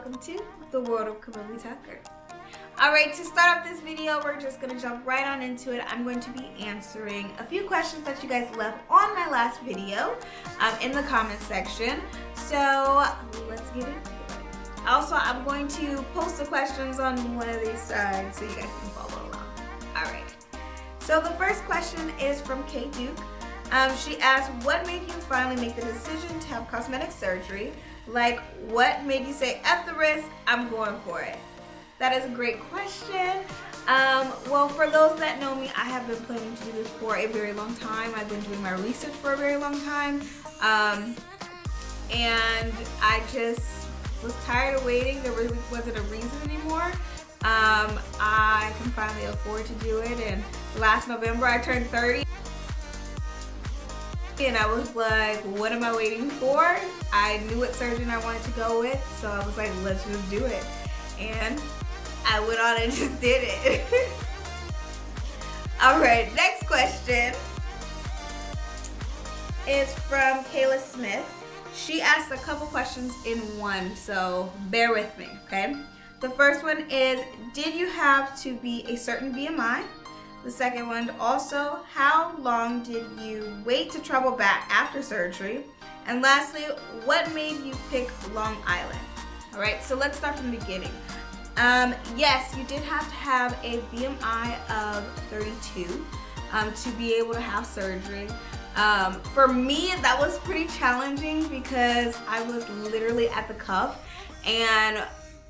welcome to the world of CamilBTucker. Alright, to start off this video, we're just going to jump right on into it. I'm going to be answering a few questions that you guys left on my last video in the comment section. So let's get into it. Also, I'm going to post the questions on one of these sides so you guys can follow along. Alright, so the first question is from K. Duke. She asked, what made you finally make the decision to have cosmetic surgery? Like, what made you say, F the risk, I'm going for it? That is a great question. Well, for those that know me, I have been planning to do this for a very long time. I've been doing my research for a very long time. And I just was tired of waiting. There really wasn't a reason anymore. I can finally afford to do it. And last November, I turned 30. And I was like, what am I waiting for? I knew what surgeon I wanted to go with, so I was like, let's just do it. And I went on and just did it. Alright, next question is from Kayla Smith. She asked a couple questions in one, so bear with me, okay? The first one is, did you have to be a certain BMI? The second one, also, how long did you wait to travel back after surgery? And lastly, what made you pick Long Island? All right, so let's start from the beginning. Yes, you did have to have a BMI of 32 to be able to have surgery. For me, that was pretty challenging because I was literally at the cuff, and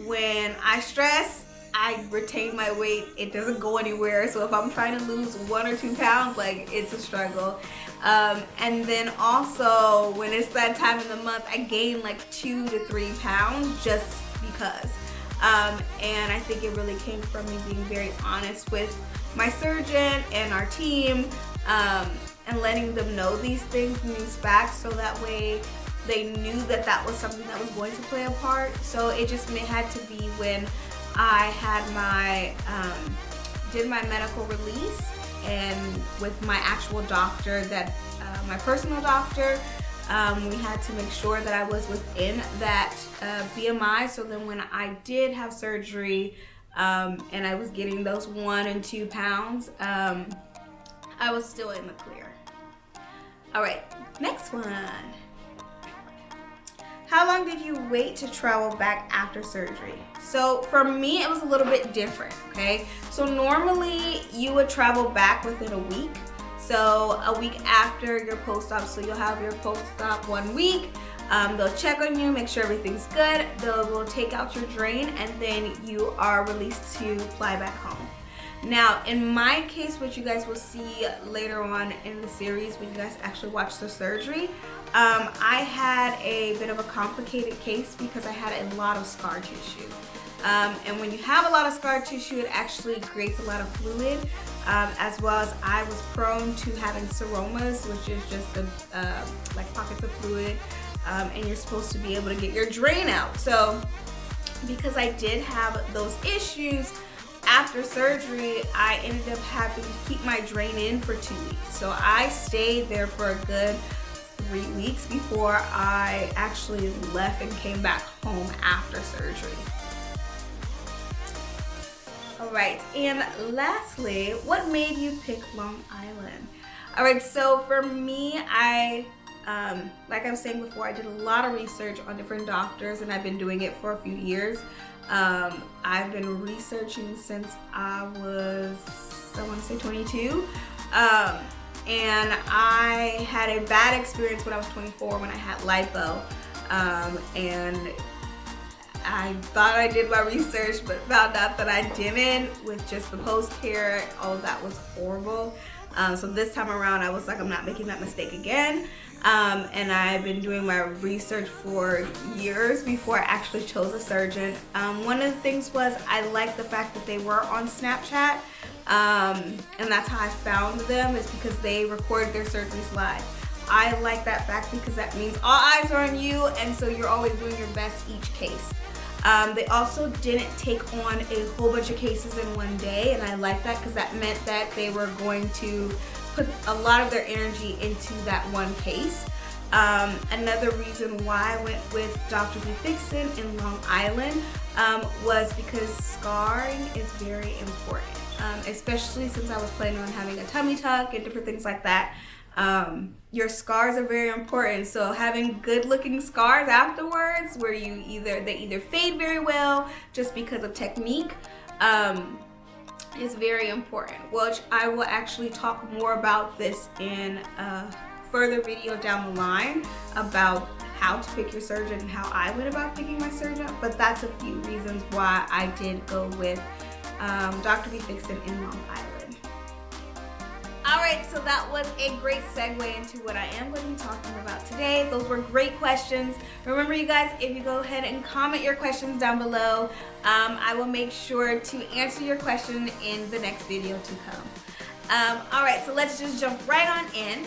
when I stress, I retain my weight. It doesn't go anywhere. So if I'm trying to lose 1 or 2 pounds, like, it's a struggle. And then also when it's that time of the month, I gain like 2 to 3 pounds just because. And I think it really came from me being very honest with my surgeon and our team, and letting them know these things and these facts, so that way they knew that that was something that was going to play a part. So it just had to be when I had my, did my medical release, and with my actual doctor, that my personal doctor, we had to make sure that I was within that BMI. So then when I did have surgery, and I was getting those 1 and 2 pounds, I was still in the clear. All right, next one. How long did you wait to travel back after surgery? So for me, it was a little bit different, okay? So normally you would travel back within a week. So a week after your post-op, so you'll have your post-op 1 week. They'll check on you, make sure everything's good. They will take out your drain, and then you are released to fly back home. Now, in my case, what you guys will see later on in the series when you guys actually watch the surgery, I had a bit of a complicated case because I had a lot of scar tissue. And when you have a lot of scar tissue, it actually creates a lot of fluid, as well as I was prone to having seromas, which is just like pockets of fluid, and you're supposed to be able to get your drain out. So because I did have those issues, after surgery, I ended up having to keep my drain in for 2 weeks. So I stayed there for a good 3 weeks before I actually left and came back home after surgery. All right, and lastly, what made you pick Long Island? All right, so for me, like I was saying before, I did a lot of research on different doctors, and I've been doing it for a few years. I've been researching since I was, I want to say 22. And I had a bad experience when I was 24 when I had lipo. And I thought I did my research, but found out that I didn't, with just the post-care. All of that was horrible. So this time around, I was like, I'm not making that mistake again. And I've been doing my research for years before I actually chose a surgeon. One of the things was I liked the fact that they were on Snapchat, and that's how I found them, is because they recorded their surgeries live. I like that fact because that means all eyes are on you, and so you're always doing your best each case. They also didn't take on a whole bunch of cases in one day, and I like that because that meant that they were going to put a lot of their energy into that one case. Another reason why I went with DRBFIXIN in Long Island was because scarring is very important, especially since I was planning on having a tummy tuck and different things like that. Your scars are very important, so having good looking scars afterwards where they either fade very well just because of technique is very important, which I will actually talk more about this in a further video down the line about how to pick your surgeon and how I went about picking my surgeon, but that's a few reasons why I did go with DRBFIXIN in Long Island. Alright, so that was a great segue into what I am going to be talking about today. Those were great questions. Remember, you guys, if you go ahead and comment your questions down below, I will make sure to answer your question in the next video to come. Alright, so let's just jump right on in.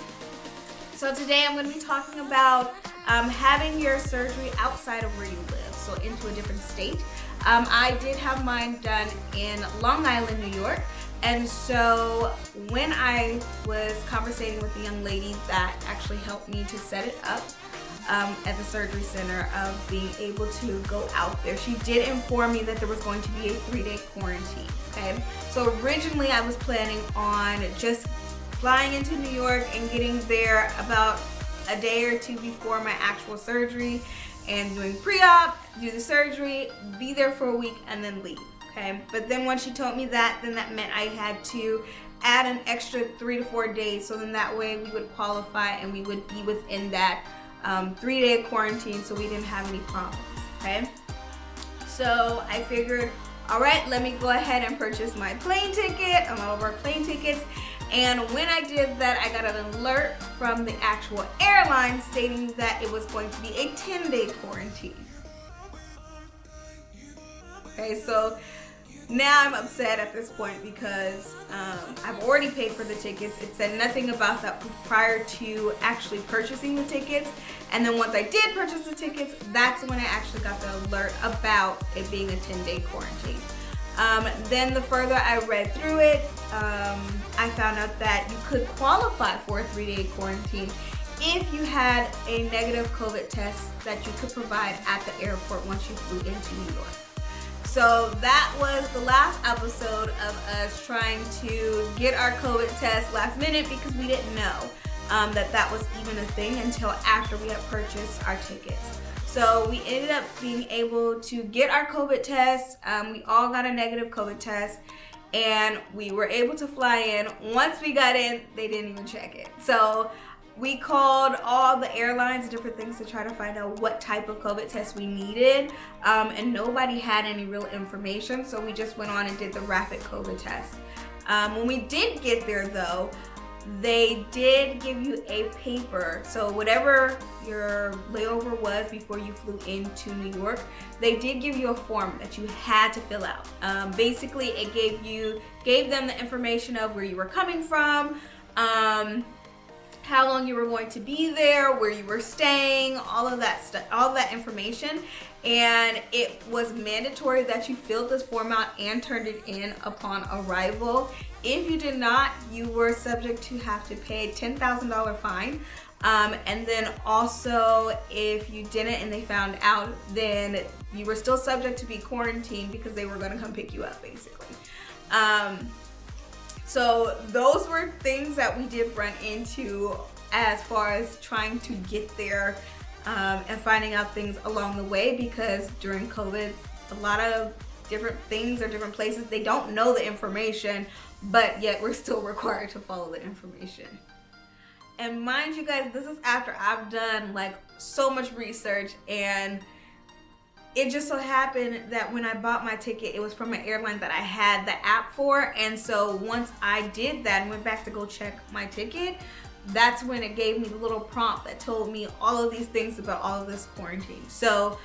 So today I'm going to be talking about having your surgery outside of where you live, so into a different state. I did have mine done in Long Island, New York. And so when I was conversating with the young lady that actually helped me to set it up at the surgery center of being able to go out there, she did inform me that there was going to be a 3-day quarantine, okay? So originally I was planning on just flying into New York and getting there about a day or two before my actual surgery and doing pre-op, do the surgery, be there for a week, and then leave. Okay, but then when she told me that, then that meant I had to add an extra 3 to 4 days, so then that way we would qualify and we would be within that 3-day quarantine, so we didn't have any problems. Okay, so I figured, all right, let me go ahead and purchase my plane ticket, all of our plane tickets. And when I did that, I got an alert from the actual airline stating that it was going to be a 10-day quarantine. Okay, so now I'm upset at this point because I've already paid for the tickets. It said nothing about that prior to actually purchasing the tickets. And then once I did purchase the tickets, that's when I actually got the alert about it being a 10-day quarantine. Then the further I read through it, I found out that you could qualify for a 3-day quarantine if you had a negative COVID test that you could provide at the airport once you flew into New York. So that was the last episode of us trying to get our COVID test last minute because we didn't know that was even a thing until after we had purchased our tickets. So we ended up being able to get our COVID test. We all got a negative COVID test and we were able to fly in. Once we got in, they didn't even check it. So we called all the airlines and different things to try to find out what type of COVID test we needed, and nobody had any real information, so we just went on and did the rapid COVID test. When we did get there though, they did give you a paper, so whatever your layover was before you flew into New York, they did give you a form that you had to fill out. Basically, it gave them the information of where you were coming from, how long you were going to be there, where you were staying, all of that stuff, all of that information. And it was mandatory that you filled this form out and turned it in upon arrival. If you did not, you were subject to have to pay a $10,000 fine. And then also, if you didn't and they found out, then you were still subject to be quarantined because they were going to come pick you up, basically. So those were things that we did run into as far as trying to get there and finding out things along the way, because during COVID, a lot of different things or different places, they don't know the information, but yet we're still required to follow the information. And mind you guys, this is after I've done like so much research, and it just so happened that when I bought my ticket, it was from an airline that I had the app for. And so once I did that and went back to go check my ticket, that's when it gave me the little prompt that told me all of these things about all of this quarantine. So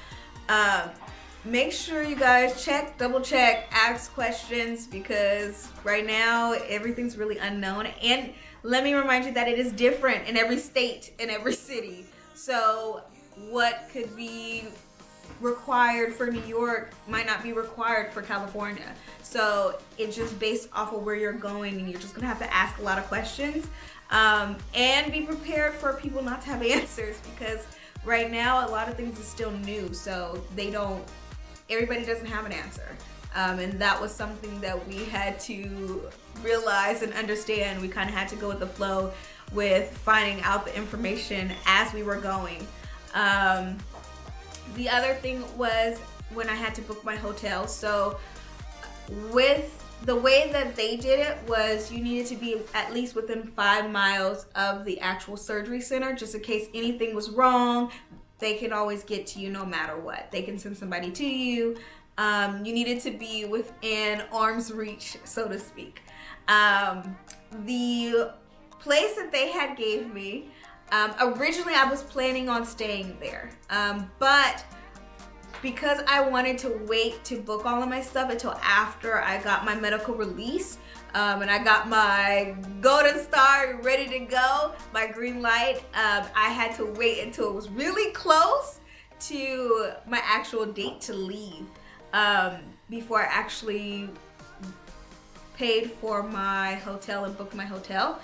make sure you guys check, double check, ask questions, because right now everything's really unknown. And let me remind you that it is different in every state, in every city. So what could be required for New York might not be required for California. So it's just based off of where you're going, and you're just gonna have to ask a lot of questions, and be prepared for people not to have answers, because right now a lot of things is still new, so everybody doesn't have an answer. And that was something that we had to realize and understand. We kind of had to go with the flow with finding out the information as we were going. The other thing was when I had to book my hotel. So with the way that they did it was you needed to be at least within 5 miles of the actual surgery center, just in case anything was wrong. They can always get to you no matter what. They can send somebody to you. You needed to be within arm's reach, so to speak. The place that they had gave me, originally I was planning on staying there, but because I wanted to wait to book all of my stuff until after I got my medical release, and I got my golden star ready to go, my green light, I had to wait until it was really close to my actual date to leave, before I actually paid for my hotel and booked my hotel.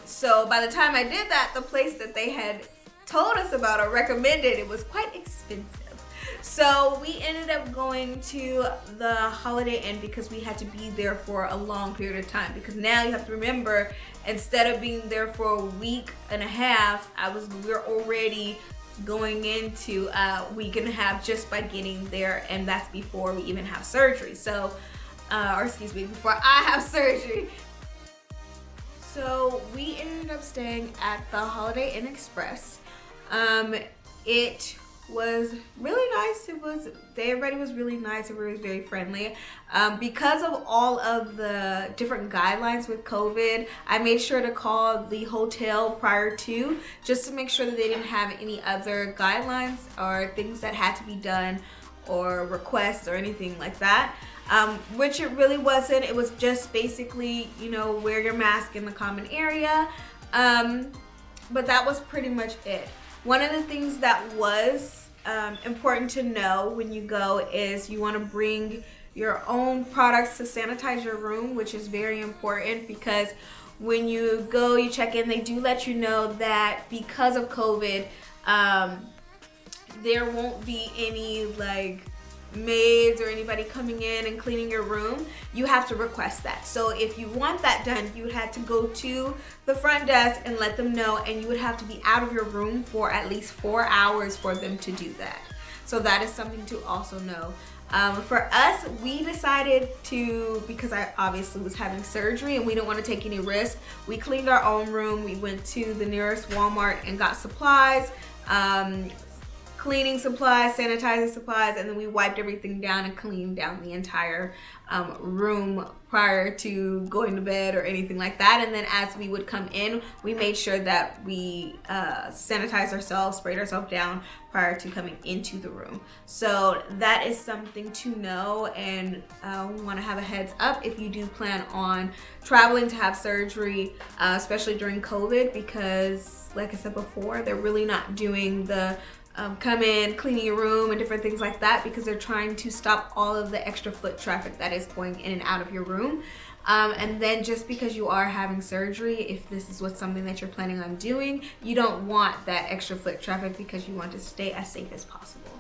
So by the time I did that, the place that they had told us about or recommended, it was quite expensive. So we ended up going to the Holiday Inn because we had to be there for a long period of time. Because now you have to remember, instead of being there for a week and a half, we're already going into a week and a half just by getting there, and that's before we even have surgery. So, or excuse me, before I have surgery. So we ended up staying at the Holiday Inn Express. It was really nice. Everybody was really nice. Everybody was very friendly. Because of all of the different guidelines with COVID, I made sure to call the hotel prior to, just to make sure that they didn't have any other guidelines or things that had to be done or requests or anything like that. Which it really wasn't. It was just basically, wear your mask in the common area. But that was pretty much it. One of the things that was important to know when you go is you want to bring your own products to sanitize your room, which is very important, because when you go, you check in, they do let you know that because of COVID, there won't be any maids or anybody coming in and cleaning your room. You have to request that. So if you want that done, you would have to go to the front desk and let them know, and you would have to be out of your room for at least 4 hours for them to do that. So that is something to also know. For us, we decided to, because I obviously was having surgery and we didn't want to take any risks, we cleaned our own room. We went to the nearest Walmart and got supplies, cleaning supplies, sanitizing supplies, and then we wiped everything down and cleaned down the entire room prior to going to bed or anything like that. And then as we would come in, we made sure that we sanitized ourselves, sprayed ourselves down prior to coming into the room. So that is something to know, and want to have a heads up if you do plan on traveling to have surgery, especially during COVID, because like I said before, they're really not doing the come in, cleaning your room and different things like that, because they're trying to stop all of the extra foot traffic that is going in and out of your room. And then just because you are having surgery, if this is something that you're planning on doing, you don't want that extra foot traffic because you want to stay as safe as possible.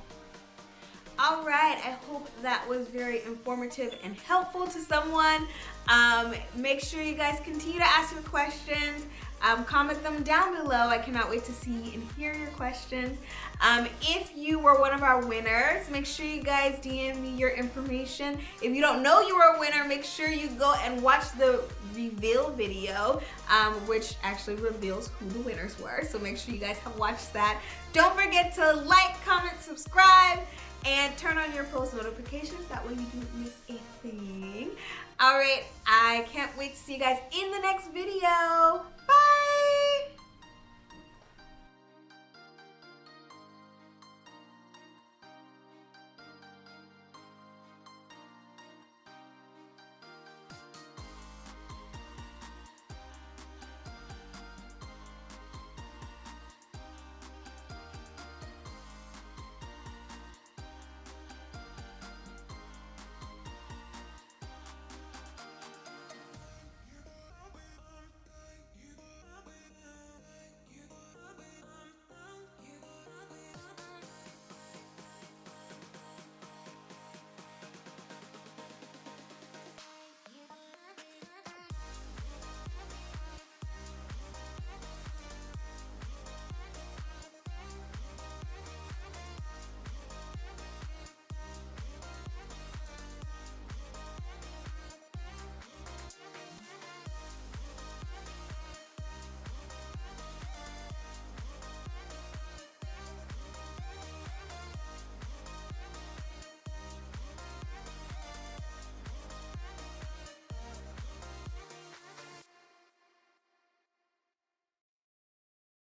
All right, I hope that was very informative and helpful to someone. Make sure you guys continue to ask your questions. Comment them down below. I cannot wait to see and hear your questions. If you were one of our winners, make sure you guys DM me your information. If you don't know you were a winner, make sure you go and watch the reveal video, which actually reveals who the winners were. So make sure you guys have watched that. Don't forget to like, comment, subscribe, and turn on your post notifications. That way you don't miss a thing. All right, I can't wait to see you guys in the next video.